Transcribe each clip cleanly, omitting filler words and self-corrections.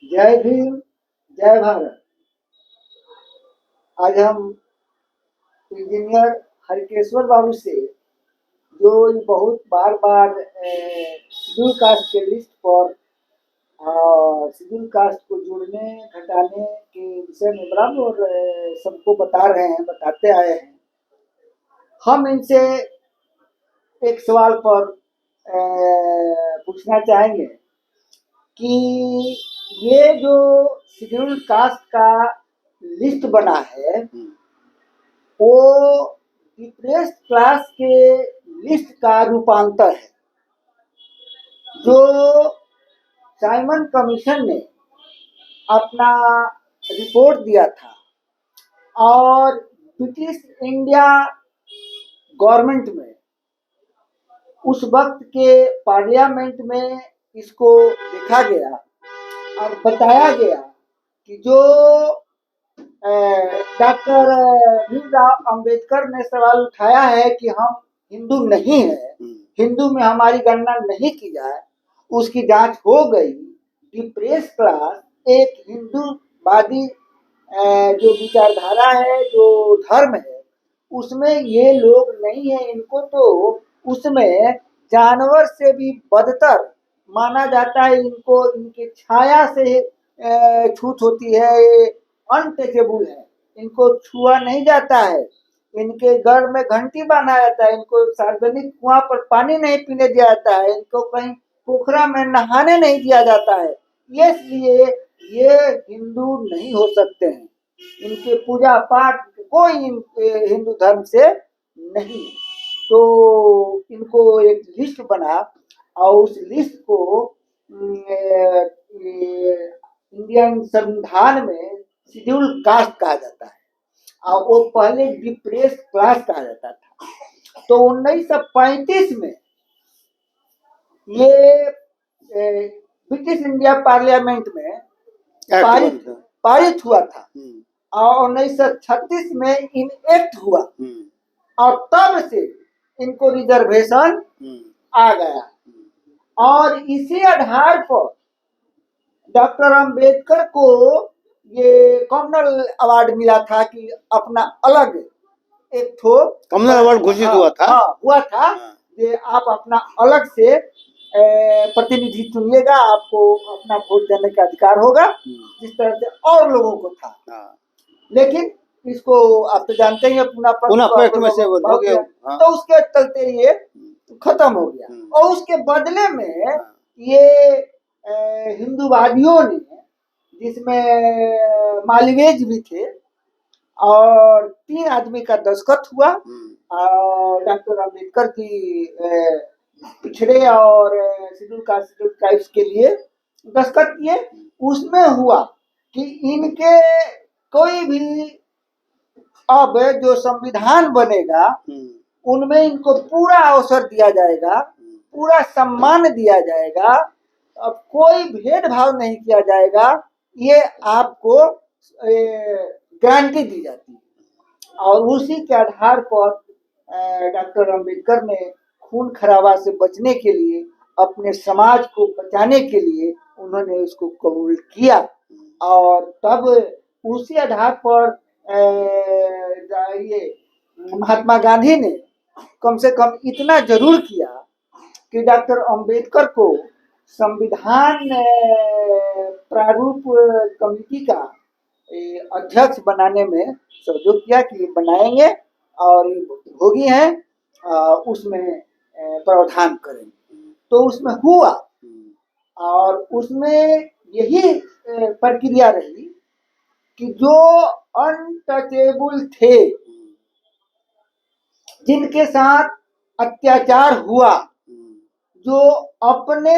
जय भीम, जय भारत। आज हम इंजीनियर हरकेश्वर बाबू से जो ये बहुत बार बार शेड्यूल कास्ट के लिस्ट पर शेड्यूल कास्ट को जोड़ने घटाने के विषय में बराबर सबको बता रहे हैं, बताते आए हैं। हम इनसे एक सवाल पर पूछना चाहेंगे कि ये जो शेड्यूल कास्ट का लिस्ट बना है वो डिप्रेस्ड क्लास के लिस्ट का रूपांतर है जो साइमन कमीशन ने अपना रिपोर्ट दिया था और ब्रिटिश इंडिया गवर्नमेंट में उस वक्त के पार्लियामेंट में इसको देखा गया और बताया गया कि जो डॉक्टर भीमराव अंबेडकर ने सवाल उठाया है कि हम हिंदू नहीं है, हिंदू में हमारी गणना नहीं की जाए, उसकी जांच हो गई। डिप्रेस क्लास एक हिंदूवादी जो विचारधारा है, जो धर्म है, उसमें ये लोग नहीं है। इनको तो उसमें जानवर से भी बदतर माना जाता है। इनको इनकी छाया से छूत होती है, अनटचेबल है, इनको छुआ नहीं जाता है। इनके घर में घंटी बांधा जाता है, इनको सार्वजनिक कुआं पर पानी नहीं पीने दिया जाता है, इनको कहीं पोखरा में नहाने नहीं दिया जाता है। इसलिए ये हिंदू नहीं हो सकते हैं। इनके पूजा पाठ कोई हिंदू धर्म से नहीं। तो इनको एक लिस्ट बना और उस लिस्ट को इंडियन संविधान में शेड्यूल कास्ट कहा जाता है और वो पहले डिप्रेस क्लास कहा जाता था। तो 1935 में ये ब्रिटिश इंडिया पार्लियामेंट में पारित हुआ था और 1936 में इन एक्ट हुआ और तब से इनको रिजर्वेशन आ गया और इसी आधार पर डॉक्टर अंबेडकर को ये कॉमनल अवार्ड मिला था कि अपना अलग एक ठो कॉमनल अवार्ड घोषित हुआ था कि आप अपना अलग से प्रतिनिधि चुनिएगा, आपको अपना वोट देने का अधिकार होगा, जिस तरह से और लोगों को था। लेकिन इसको आप तो जानते ही पुनः में से हो गया। तो उसके चलते ये खत्म हो गया और उसके बदले में ये हिंदूवादियों ने, जिसमें मालवीय भी थे और 3 आदमी का दस्तखत हुआ और डॉक्टर अंबेडकर की पिछड़े और शेड्यूल कास्ट शेड्यूल ट्राइब्स के लिए दस्तखत किए। उसमें हुआ कि इनके कोई भी अब जो संविधान बनेगा उनमें इनको पूरा अवसर दिया जाएगा, पूरा सम्मान दिया जाएगा, अब कोई भेदभाव नहीं किया जाएगा। ये आपको गारंटी दी जाती है और उसी के आधार पर डॉक्टर अंबेडकर ने खून खराबा से बचने के लिए, अपने समाज को बचाने के लिए उन्होंने उसको कबूल किया और तब उसी आधार पर ये महात्मा गांधी ने कम से कम इतना जरूर किया कि डॉक्टर अंबेडकर को संविधान प्रारूप कमेटी का अध्यक्ष बनाने में सहयोग किया कि बनाएंगे और भोगी हैं उसमें प्रावधान करें। तो उसमें हुआ और उसमें यही प्रक्रिया रही कि जो अनटचेबल थे, जिनके साथ अत्याचार हुआ, जो अपने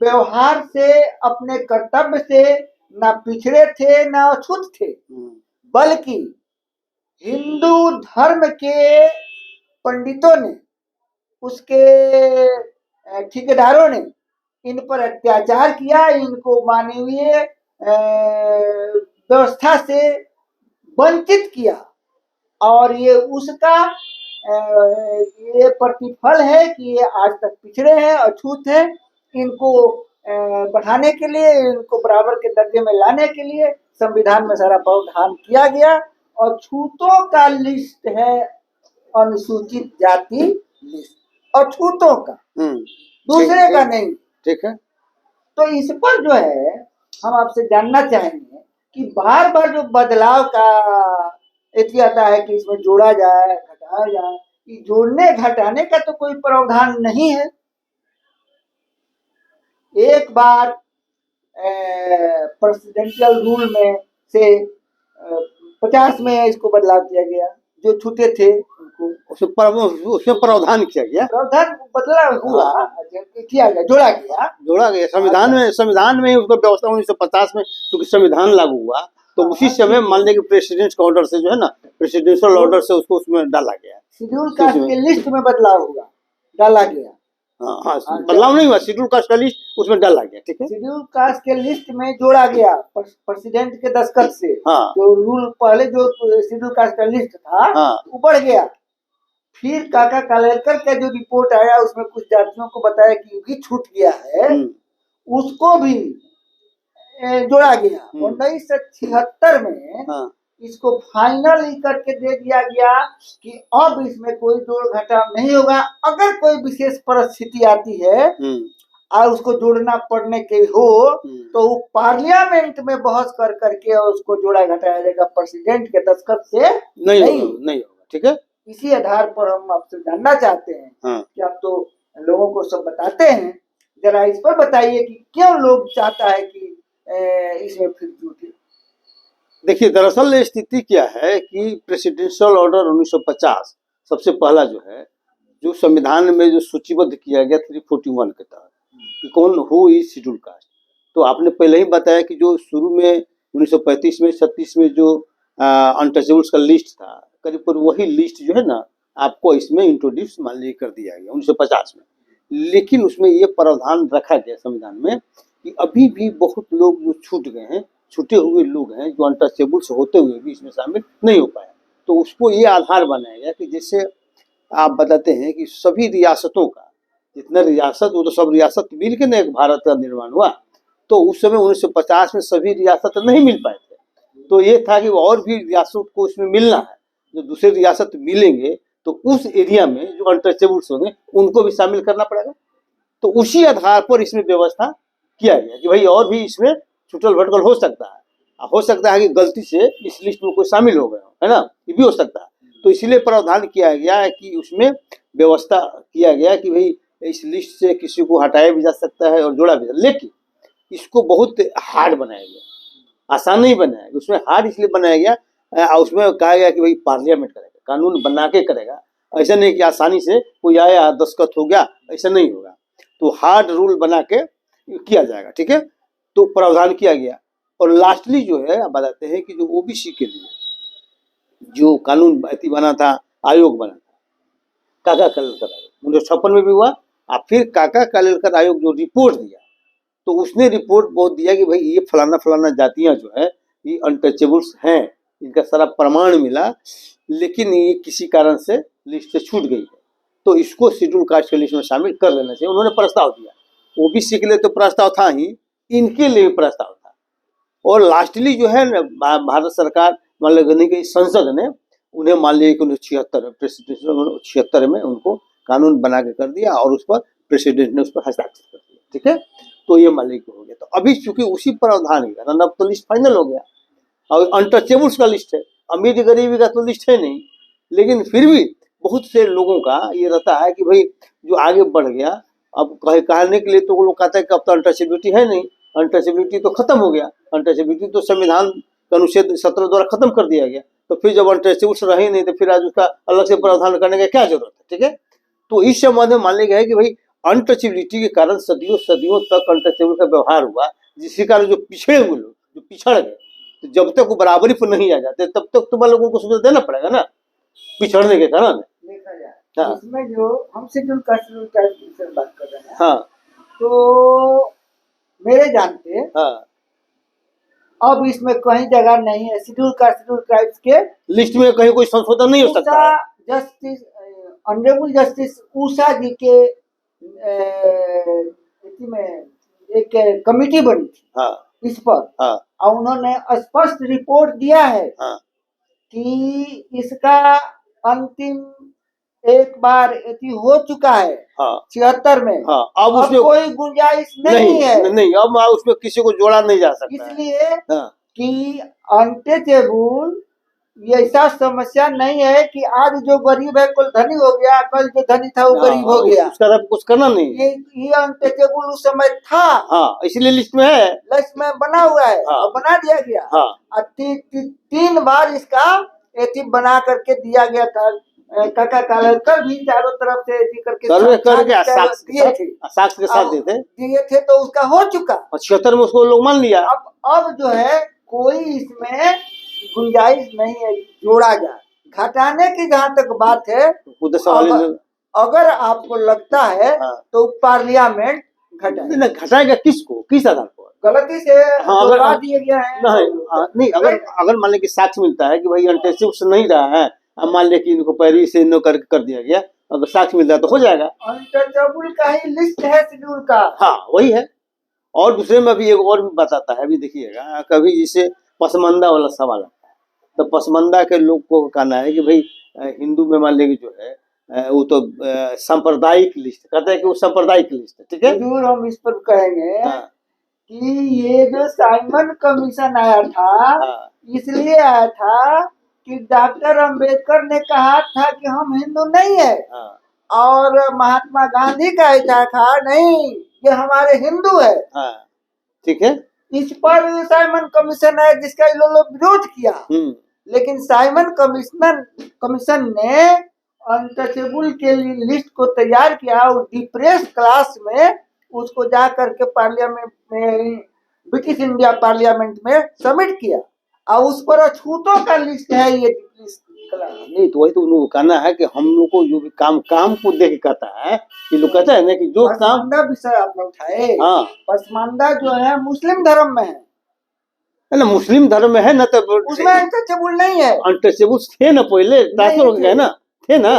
व्यवहार से, अपने कर्तव्य से ना पिछड़े थे ना अछूत थे, बल्कि हिंदू धर्म के पंडितों ने, उसके ठेकेदारों ने इन पर अत्याचार किया, इनको मानवीय व्यवस्था से वंचित किया और ये उसका ये प्रतिफल है कि ये आज तक पिछड़े हैं, अछूत हैं। इनको बढ़ाने के लिए, इनको बराबर के दर्जे में लाने के लिए संविधान में सारा प्रावधान किया गया। और छूतों का लिस्ट है अनुसूचित जाति लिस्ट, और छूतों का, दूसरे का नहीं। ठीक है। तो इस पर जो है हम आपसे जानना चाहेंगे कि बार बार जो बदलाव का एथी आता है कि इसमें जोड़ा जाए घटाया जाए, कि जोड़ने घटाने का तो कोई प्रावधान नहीं है। एक बार प्रेसिडेंशियल रूल में से 50 में इसको बदलाव किया गया, जो छूटे थे उनको उसमें प्रावधान किया गया, प्रावधान बदलाव हुआ, किया गया, जोड़ा गया संविधान में उसको व्यवस्था 1950 में क्योंकि संविधान लागू हुआ तो उसी समय मान लीजिए प्रेसिडेंट का ऑर्डर से जो है ना, प्रेसिडेंशियल ऑर्डर से उसको उसमें डाला गया। शेड्यूल कास्ट के लिस्ट में बदलाव हुआ, डाला गया। हाँ, बदलाव नहीं हुआ, शेड्यूल कास्ट का लिस्ट उसमें डाला गया। ठीक है, शेड्यूल कास्ट के लिस्ट में जोड़ा गया प्रेसिडेंट के दस्तखत से। हाँ, जो रूल पहले जो शेड्यूल कास्ट का लिस्ट था, हाँ, वो बढ़ गया। फिर काका कालेलकर का जो रिपोर्ट आया उसमें कुछ जातियों को बताया कि भी छूट गया है, उसको भी जोड़ा गया। 1976 में हाँ, इसको फाइनल ही करके दे दिया गया कि अब इसमें कोई जोड़ घटाव नहीं होगा। अगर कोई विशेष परिस्थिति आती है और उसको जोड़ना पड़ने के हो तो वो पार्लियामेंट में बहस कर करके और उसको जोड़ा घटाया जाएगा, प्रेसिडेंट के दस्तखत से नहीं होगा। ठीक है, इसी आधार पर हम आपसे जानना चाहते हैं कि आप तो लोगों को सब बताते हैं, जरा इस पर बताइए कि क्यों लोग चाहता है कि इसमें फिर जुटे। देखिए, दरअसल स्थिति क्या है कि प्रेसिडेंशियल ऑर्डर 1950 सबसे पहला जो है, जो संविधान में जो सूचीबद्ध किया गया 341 के तहत कि कौन हो इज शेड्यूल कास्ट। तो आपने पहले ही बताया कि जो शुरू में 1935 में 36 में जो अनटचेबल्स का लिस्ट था, करीब पर वही लिस्ट जो है ना आपको इसमें इंट्रोड्यूस मान लीजिए कर दिया गया 1950 में। लेकिन उसमें ये प्रावधान रखा गया संविधान में कि अभी भी बहुत लोग जो छूट गए हैं, छूटे हुए लोग हैं जो अनटचेबल्स होते हुए भी इसमें शामिल नहीं हो पाए। तो उसको ये आधार बनाया गया कि जैसे आप बताते हैं कि सभी रियासतों का जितना रियासत, वो तो सब रियासत मिल के ना एक भारत का निर्माण हुआ। तो उस समय 1950 में सभी रियासत नहीं मिल पाए थे, तो ये था कि और भी रियासत को इसमें मिलना है। जो दूसरे रियासत मिलेंगे तो उस एरिया में जो अनटचेबल्स होंगे उनको भी शामिल करना पड़ेगा। तो उसी आधार पर इसमें व्यवस्था किया गया कि भाई और भी इसमें छुटल भटकल हो सकता है कि गलती से इस लिस्ट में कोई शामिल हो गया है ना, ये भी हो सकता है। तो इसीलिए प्रावधान किया गया है कि उसमें व्यवस्था किया गया कि भाई इस लिस्ट से किसी को हटाया भी जा सकता है और जोड़ा भी। लेकिन इसको बहुत हार्ड बनाया गया, आसान नहीं बनाया गया। उसमें हार्ड इसलिए बनाया गया, उसमें कहा गया कि भाई पार्लियामेंट करेगा, कानून बना के करेगा। ऐसा नहीं कि आसानी से कोई आया दस्तखत हो गया, ऐसा नहीं होगा। तो हार्ड रूल बना के किया जाएगा। ठीक है, तो प्रावधान किया गया। और लास्टली जो है आप बताते हैं कि जो ओबीसी के लिए जो कानून बना था, आयोग बना था, काका कालेलकर आयोग 1956 में भी हुआ। और फिर काका कालेलकर आयोग जो रिपोर्ट दिया तो उसने रिपोर्ट बहुत दिया कि भाई ये फलाना फलाना जातियां जो है ये अनटचेबल्स हैं, इनका सारा प्रमाण मिला, लेकिन ये किसी कारण से लिस्ट से छूट गई है, तो इसको शेड्यूल कास्ट के लिस्ट में शामिल कर लेना चाहिए। उन्होंने प्रस्ताव दिया। ओबीसी के लिए तो प्रस्ताव था ही, इनके लिए प्रस्ताव था। और लास्टली जो है भारत सरकार मान लीजिए संसद ने उन्हें मान लिया कि 1976 में उनको कानून बना के कर दिया और उस पर प्रेसिडेंट ने उस पर हस्ताक्षर कर दिया। ठीक है, तो ये मान लीजिए हो गया। तो अभी चूंकि उसी प्रावधान के कारण अब तो लिस्ट फाइनल हो गया और अनटचेबल्स का लिस्ट है, अमीर गरीबी का तो लिस्ट है नहीं। लेकिन फिर भी बहुत से लोगों का ये रहता है कि भाई जो आगे बढ़ गया, अब कहने के लिए तो वो लोग कहता है कि अब तो अनटचेबिलिटी है नहीं, अनटचेबिलिटी तो खत्म हो गया, अनटचेबिलिटी तो संविधान अनुच्छेद 17 द्वारा खत्म कर दिया गया। तो फिर जब अनटचेबल्स रहे नहीं तो फिर आज उसका अलग से प्रावधान करने की क्या जरूरत है। ठीक है, तो इस संबंध में मान लिया गया है कि भाई अनटचेबिलिटी के कारण सदियों सदियों तक अनटचेबल का व्यवहार हुआ, जिसके कारण जो पिछड़े हुए लोग जो पिछड़ गए, तो जब तक वो बराबरी पर नहीं आ जाते तब तक तुम्हारे लोगों को सुविधा देना पड़ेगा ना, पिछड़ने के कारण। हाँ। इसमें जो हम शेड्यूल कास्ट की बात कर रहे हैं, हाँ, तो मेरे जानते अब इसमें कहीं जगह नहीं है शेड्यूल कास्ट के लिस्ट में कहीं कोई संशोधन नहीं हो सकता। जस्टिस ऑनरेबल जस्टिस उषा जी के में एक कमेटी बनी थी हाँ इस पर, हाँ और उन्होंने स्पष्ट रिपोर्ट दिया है हाँ कि इसका अंतिम एक बार यदि हो चुका है हाँ 76 में, हाँ। अब अब उसमें कोई गुंजाइश नहीं है, नहीं, अब उसमें किसी को जोड़ा नहीं जा सकता है। इसलिए हाँ कि अनटचेबल ये ऐसा समस्या नहीं है कि आज जो गरीब है कल धनी हो गया, कल जो धनी था वो गरीब हो गया। उसका अब कुछ करना नहीं है। ये अनटचेबल उस समय था, हाँ इसलिए लिस्ट में है, लिस्ट में बना हुआ है हाँ। और बना दिया गया। हाँ और 3 बार इसका एथी बना करके दिया गया था। काका कालेलकर भी चारों तरफ से एथी करके सर्वे करके दिए थे, साक्ष्य के साथ दिए थे, तो उसका हो चुका। 76 में उसको लोग मान लिया। अब जो है कोई इसमें गुंजाइश नहीं है जोड़ा जाए, घटाने की जहाँ तक बात है, अगर आपको लगता है तो पार्लियामेंट घटाएगा किसको, किस आधार पर? गलती से जोड़वा दिए गया है। नहीं, अगर मान लें कि साक्ष्य मिलता है कि भाई अनटचेबल नहीं रहा है, अब मान लें कि इनको पहले से नो कर दिया गया, अगर साक्ष्य मिलता है तो हो जाएगा। अनटचेबल का ही लिस्ट है शेड्यूल का। हाँ वही है। और दूसरे में भी एक और भी बताता है, अभी देखिएगा, कभी जैसे पसमानदा वाला सवाल आता है, तो पसमानदा के लोग को कहना है कि भाई हिंदू में मान लेंगे जो है वो तो सांप्रदायिक लिस्ट, कहते हैं कि वो सांप्रदायिक लिस्ट है, ठीक है। जरूर हम इस पर कहेंगे कि ये जो साइमन कमीशन आया था, इसलिए आया था कि डॉक्टर अंबेडकर ने कहा था कि हम हिंदू नहीं है, और महात्मा गांधी का ऐसा था नहीं ये हमारे हिंदू है, ठीक है। इस पर साइमन कमीशन है जिसका ये लोग विरोध किया। लेकिन साइमन कमीशन ने अनटचेबल के लिए लिस्ट को तैयार किया और डिप्रेस क्लास में उसको जा करके पार्लियामेंट में, ब्रिटिश इंडिया पार्लियामेंट में सबमिट किया, और उस पर अछूतों का लिस्ट है ये लिस्ट। नहीं तो वही तो उन्होंने कहना है कि हम लोग को जो भी काम को देख के कहता है कि लोग कहता है ना कि जो काम विषय आप लोग उठाए, पसमानदा जो है मुस्लिम धर्म में है ना, मुस्लिम धर्म में है ना, तो उसमें अनटचेबल नहीं है। अनटचेबल थे ना, पहले ट्रांसफर हो गए ना, थे ना,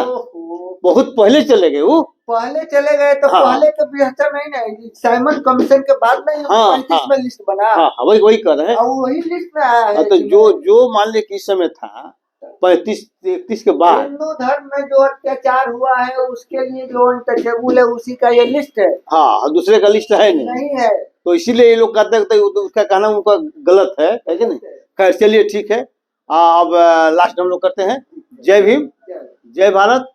बहुत पहले चले गए, वो पहले चले गए तो पहले के बेहतर नहीं ना, साइमन कमीशन के बाद में 35 में लिस्ट बना। वही कर रहे हैं, वही लिस्ट में आया है। तो जो मान ले कि इस समय था 35-31 के बाद हिंदू धर्म में जो अत्याचार हुआ है उसके लिए जो अनटचेबल है उसी का ये लिस्ट है। दूसरे का लिस्ट है नहीं है, तो इसीलिए ये लोग कहते हैं तो उसका कहना उनका गलत है कि नहीं। खैर चलिए ठीक है, अब लास्ट हम लोग करते हैं। जय भीम, जय भारत।